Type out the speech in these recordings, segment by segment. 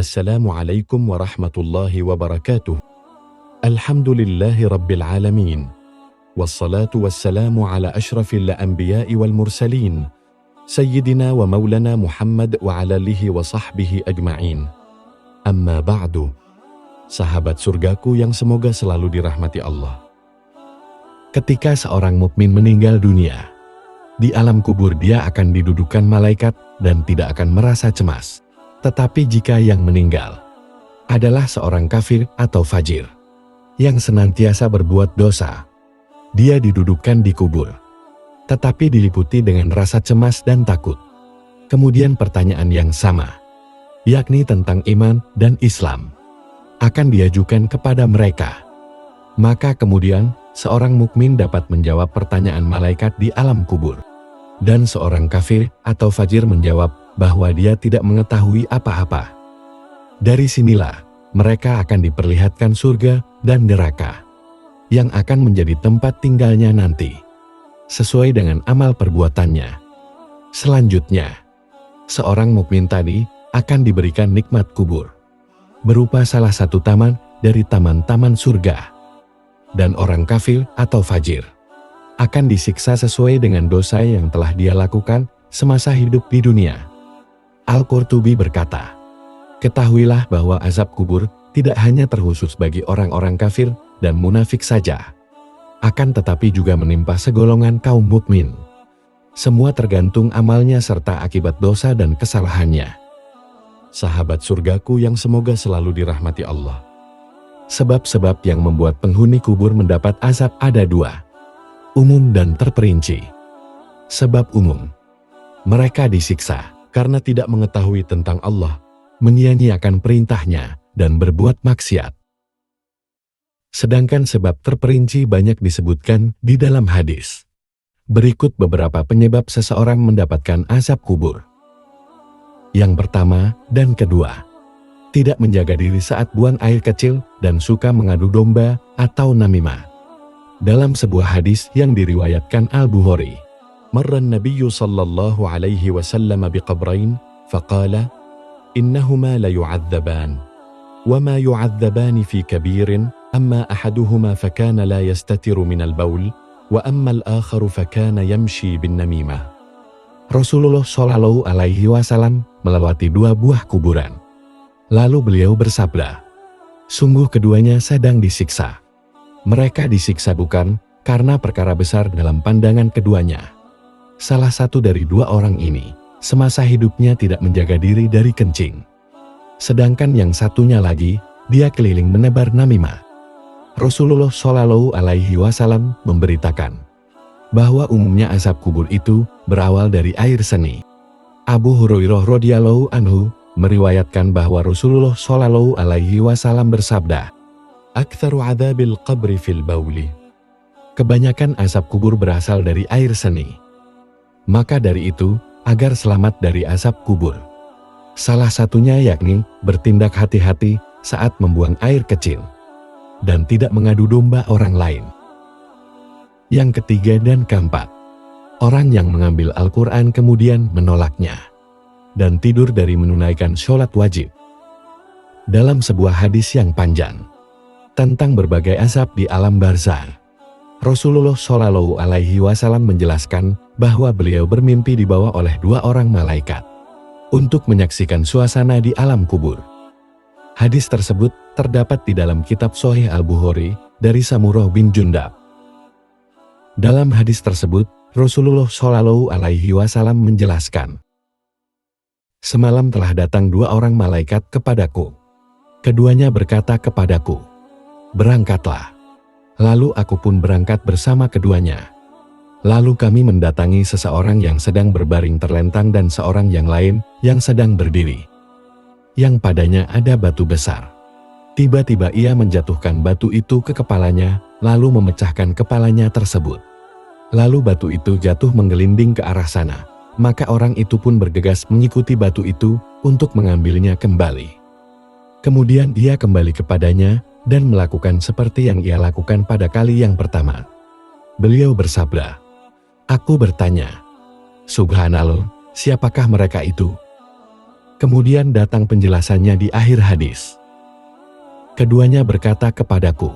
Assalamualaikum warahmatullahi wabarakatuh. Alhamdulillahi rabbil alamin. Wassalatu wassalamu ala ashrafil anbiya'i wal mursalin. Sayyidina wa maulana Muhammad wa ala alihi wa sahbihi ajma'in. Amma ba'du. Sahabat surgaku yang semoga selalu dirahmati Allah. Ketika seorang mukmin meninggal dunia, di alam kubur dia akan didudukan malaikat dan tidak akan merasa cemas. Tetapi jika yang meninggal adalah seorang kafir atau fajir yang senantiasa berbuat dosa, dia didudukan di kubur, tetapi diliputi dengan rasa cemas dan takut. Kemudian pertanyaan yang sama, yakni tentang iman dan Islam, akan diajukan kepada mereka. Maka kemudian seorang mukmin dapat menjawab pertanyaan malaikat di alam kubur. Dan seorang kafir atau fajir menjawab bahwa dia tidak mengetahui apa-apa. Dari sinilah mereka akan diperlihatkan surga dan neraka yang akan menjadi tempat tinggalnya nanti, sesuai dengan amal perbuatannya. Selanjutnya, seorang mukmin tadi akan diberikan nikmat kubur, berupa salah satu taman dari taman-taman surga. Dan orang kafir atau fajir akan disiksa sesuai dengan dosa yang telah dia lakukan semasa hidup di dunia. Al-Qurtubi berkata, "Ketahuilah bahwa azab kubur tidak hanya terkhusus bagi orang-orang kafir dan munafik saja, akan tetapi juga menimpa segolongan kaum mukmin. Semua tergantung amalnya serta akibat dosa dan kesalahannya." Sahabat surgaku yang semoga selalu dirahmati Allah. Sebab-sebab yang membuat penghuni kubur mendapat azab ada dua, umum dan terperinci. Sebab umum, mereka disiksa karena tidak mengetahui tentang Allah, menyia-nyiakan perintahnya, dan berbuat maksiat. Sedangkan sebab terperinci banyak disebutkan di dalam hadis. Berikut beberapa penyebab seseorang mendapatkan azab kubur. Yang pertama dan kedua, tidak menjaga diri saat buang air kecil dan suka mengadu domba atau namimah. Dalam sebuah hadis yang diriwayatkan Al-Bukhari, marra an-nabiyyu sallallahu alaihi wasallam biqabrain faqala innahuma la yu'adzaban wa ma yu'adzaban fi kabirin amma ahaduhuma fakana la yastatiru min al-baul wa amma al-akharu fakana yamshi bin namimah. Rasulullah shallallahu alaihi wasallam melewati dua buah kuburan. Lalu beliau bersabda, sungguh keduanya sedang disiksa. Mereka disiksa bukan karena perkara besar dalam pandangan keduanya. Salah satu dari dua orang ini semasa hidupnya tidak menjaga diri dari kencing. Sedangkan yang satunya lagi, dia keliling menebar namimah. Rasulullah Shallallahu Alaihi Wasallam memberitakan bahwa umumnya azab kubur itu berawal dari air seni. Abu Hurairah radhiyallahu anhu meriwayatkan bahwa Rasulullah Shallallahu Alaihi Wasallam bersabda, "Aktsaru adzabil qabri fil bauli." Kebanyakan azab kubur berasal dari air seni. Maka dari itu, agar selamat dari azab kubur, salah satunya yakni bertindak hati-hati saat membuang air kecil dan tidak mengadu domba orang lain. Yang ketiga dan keempat, orang yang mengambil Al-Quran kemudian menolaknya dan tidur dari menunaikan sholat wajib. Dalam sebuah hadis yang panjang tentang berbagai azab di alam barzakh, Rasulullah Shallallahu Alaihi Wasallam menjelaskan bahwa beliau bermimpi dibawa oleh dua orang malaikat untuk menyaksikan suasana di alam kubur. Hadis tersebut terdapat di dalam kitab Sahih Al-Bukhari dari Samurah bin Jundab. Dalam hadis tersebut, Rasulullah Shallallahu Alaihi Wasallam menjelaskan, "Semalam telah datang dua orang malaikat kepadaku. Keduanya berkata kepadaku, 'Berangkatlah.' Lalu aku pun berangkat bersama keduanya. Lalu kami mendatangi seseorang yang sedang berbaring terlentang dan seorang yang lain yang sedang berdiri, yang padanya ada batu besar. Tiba-tiba ia menjatuhkan batu itu ke kepalanya, lalu memecahkan kepalanya tersebut. Lalu batu itu jatuh menggelinding ke arah sana. Maka orang itu pun bergegas mengikuti batu itu untuk mengambilnya kembali. Kemudian dia kembali kepadanya dan melakukan seperti yang ia lakukan pada kali yang pertama. Beliau bersabda, "Aku bertanya, Subhanallah, siapakah mereka itu?" Kemudian datang penjelasannya di akhir hadis. Keduanya berkata kepadaku,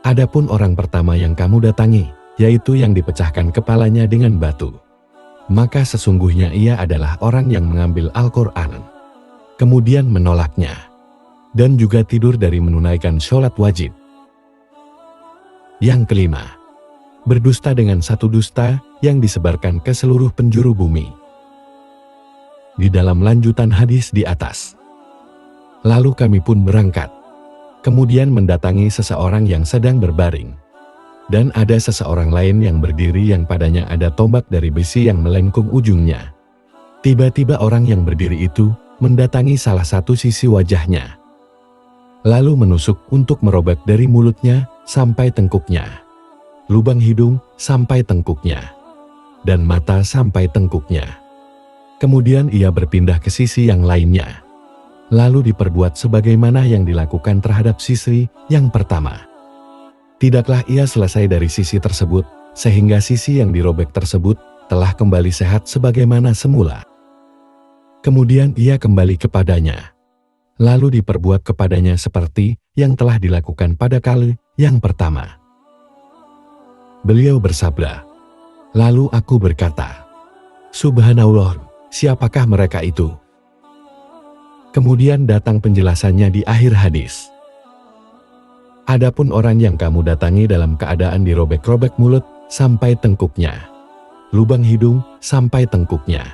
adapun orang pertama yang kamu datangi, yaitu yang dipecahkan kepalanya dengan batu, maka sesungguhnya ia adalah orang yang mengambil Al-Quran, kemudian menolaknya, dan juga tidur dari menunaikan sholat wajib. Yang kelima, berdusta dengan satu dusta yang disebarkan ke seluruh penjuru bumi. Di dalam lanjutan hadis di atas, lalu kami pun berangkat, kemudian mendatangi seseorang yang sedang berbaring, dan ada seseorang lain yang berdiri yang padanya ada tombak dari besi yang melengkung ujungnya. Tiba-tiba orang yang berdiri itu mendatangi salah satu sisi wajahnya, lalu menusuk untuk merobek dari mulutnya sampai tengkuknya, lubang hidung sampai tengkuknya, dan mata sampai tengkuknya. Kemudian ia berpindah ke sisi yang lainnya, lalu diperbuat sebagaimana yang dilakukan terhadap sisi yang pertama. Tidaklah ia selesai dari sisi tersebut, sehingga sisi yang dirobek tersebut telah kembali sehat sebagaimana semula. Kemudian ia kembali kepadanya, lalu diperbuat kepadanya seperti yang telah dilakukan pada kali yang pertama. Beliau bersabda, lalu aku berkata, Subhanallah, siapakah mereka itu? Kemudian datang penjelasannya di akhir hadis. Adapun orang yang kamu datangi dalam keadaan dirobek-robek mulut sampai tengkuknya, lubang hidung sampai tengkuknya,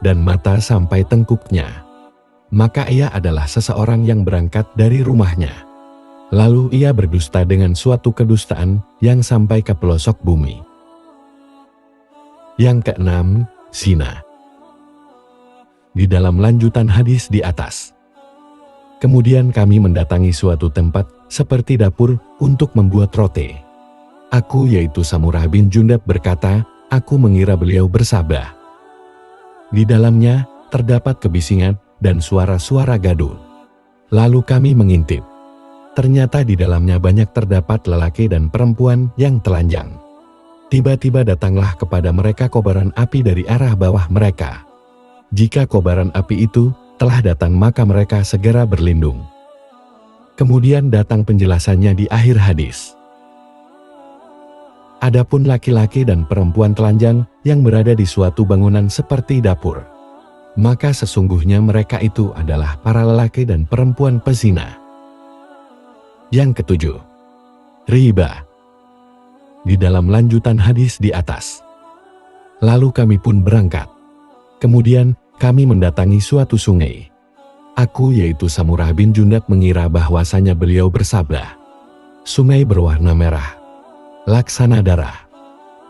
dan mata sampai tengkuknya, maka ia adalah seseorang yang berangkat dari rumahnya, lalu ia berdusta dengan suatu kedustaan yang sampai ke pelosok bumi. Yang keenam, zina. Di dalam lanjutan hadis di atas, kemudian kami mendatangi suatu tempat seperti dapur untuk membuat roti. Aku yaitu Samurah bin Jundab berkata, aku mengira beliau bersabda. Di dalamnya terdapat kebisingan dan suara-suara gaduh. Lalu kami mengintip. Ternyata di dalamnya banyak terdapat lelaki dan perempuan yang telanjang. Tiba-tiba datanglah kepada mereka kobaran api dari arah bawah mereka. Jika kobaran api itu telah datang maka mereka segera berlindung. Kemudian datang penjelasannya di akhir hadis. Adapun laki-laki dan perempuan telanjang yang berada di suatu bangunan seperti dapur, maka sesungguhnya mereka itu adalah para lelaki dan perempuan pezina. Yang ketujuh, riba. Di dalam lanjutan hadis di atas, lalu kami pun berangkat. Kemudian kami mendatangi suatu sungai. Aku yaitu Samurah bin Jundab mengira bahwasanya beliau bersabda, sungai berwarna merah, laksana darah.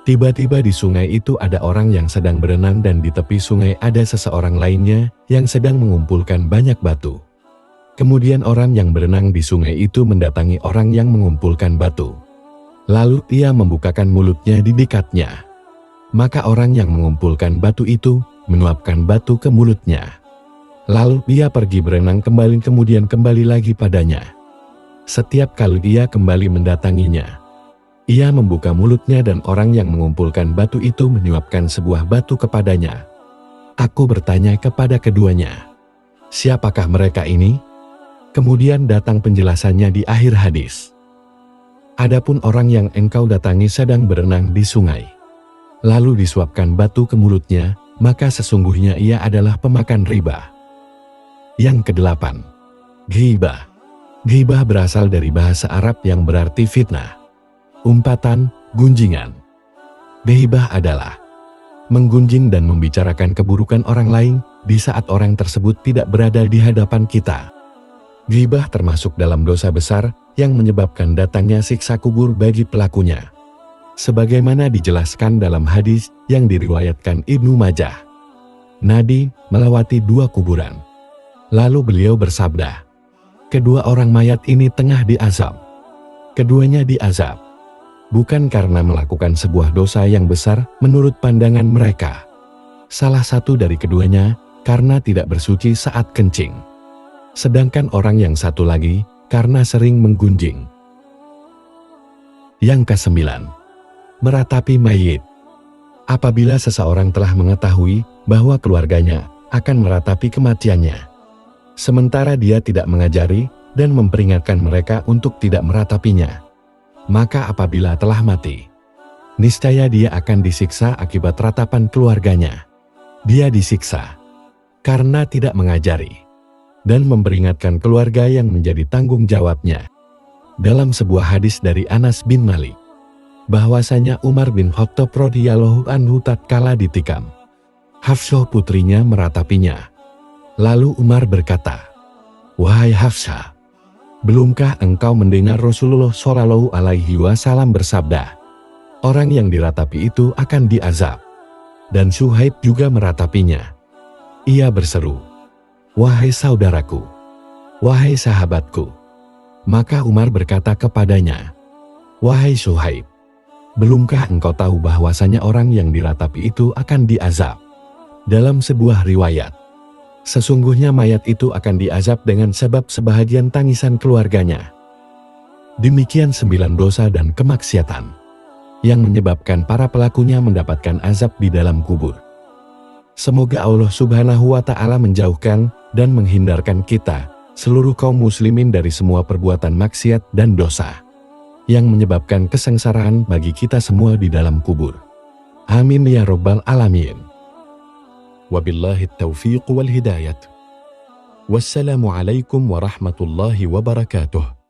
Tiba-tiba di sungai itu ada orang yang sedang berenang dan di tepi sungai ada seseorang lainnya yang sedang mengumpulkan banyak batu. Kemudian orang yang berenang di sungai itu mendatangi orang yang mengumpulkan batu. Lalu ia membukakan mulutnya di dekatnya. Maka orang yang mengumpulkan batu itu menuapkan batu ke mulutnya. Lalu ia pergi berenang kembali kemudian kembali lagi padanya. Setiap kali ia kembali mendatanginya, ia membuka mulutnya dan orang yang mengumpulkan batu itu menyuapkan sebuah batu kepadanya. Aku bertanya kepada keduanya, siapakah mereka ini? Kemudian datang penjelasannya di akhir hadis. Adapun orang yang engkau datangi sedang berenang di sungai, lalu disuapkan batu ke mulutnya, maka sesungguhnya ia adalah pemakan riba. Yang kedelapan, ghibah. Ghibah berasal dari bahasa Arab yang berarti fitnah, umpatan, gunjingan. Ghibah adalah menggunjing dan membicarakan keburukan orang lain di saat orang tersebut tidak berada di hadapan kita. Ghibah termasuk dalam dosa besar yang menyebabkan datangnya siksa kubur bagi pelakunya. Sebagaimana dijelaskan dalam hadis yang diriwayatkan Ibnu Majah. Nabi melewati 2 kuburan. Lalu beliau bersabda, kedua orang mayat ini tengah diazab. Keduanya diazab bukan karena melakukan sebuah dosa yang besar menurut pandangan mereka. Salah satu dari keduanya karena tidak bersuci saat kencing. Sedangkan orang yang satu lagi karena sering menggunjing. Yang kesembilan, meratapi mayit. Apabila seseorang telah mengetahui bahwa keluarganya akan meratapi kematiannya. Sementara dia tidak mengajari dan memperingatkan mereka untuk tidak meratapinya. Maka apabila telah mati, niscaya dia akan disiksa akibat ratapan keluarganya. Dia disiksa karena tidak mengajari dan memperingatkan keluarga yang menjadi tanggung jawabnya. Dalam sebuah hadis dari Anas bin Malik, bahwasanya Umar bin Khattab radhiyallahu anhu tatkala ditikam, Hafsah putrinya meratapinya. Lalu Umar berkata, "Wahai Hafsah, belumkah engkau mendengar Rasulullah Shallallahu Alaihi Wasallam bersabda, orang yang diratapi itu akan diazab?" Dan Suhaib juga meratapinya. Ia berseru, "Wahai saudaraku, wahai sahabatku." Maka Umar berkata kepadanya, "Wahai Suhaib, belumkah engkau tahu bahwasanya orang yang diratapi itu akan diazab?" Dalam sebuah riwayat, sesungguhnya mayat itu akan diazab dengan sebab sebahagian tangisan keluarganya. Demikian 9 dosa dan kemaksiatan yang menyebabkan para pelakunya mendapatkan azab di dalam kubur. Semoga Allah Subhanahu wa Ta'ala menjauhkan dan menghindarkan kita, seluruh kaum muslimin, dari semua perbuatan maksiat dan dosa yang menyebabkan kesengsaraan bagi kita semua di dalam kubur. Amin ya Rabbal Alamin. Wabillahi taufiq wal hidayat. Wassalamualaikum warahmatullahi wabarakatuh.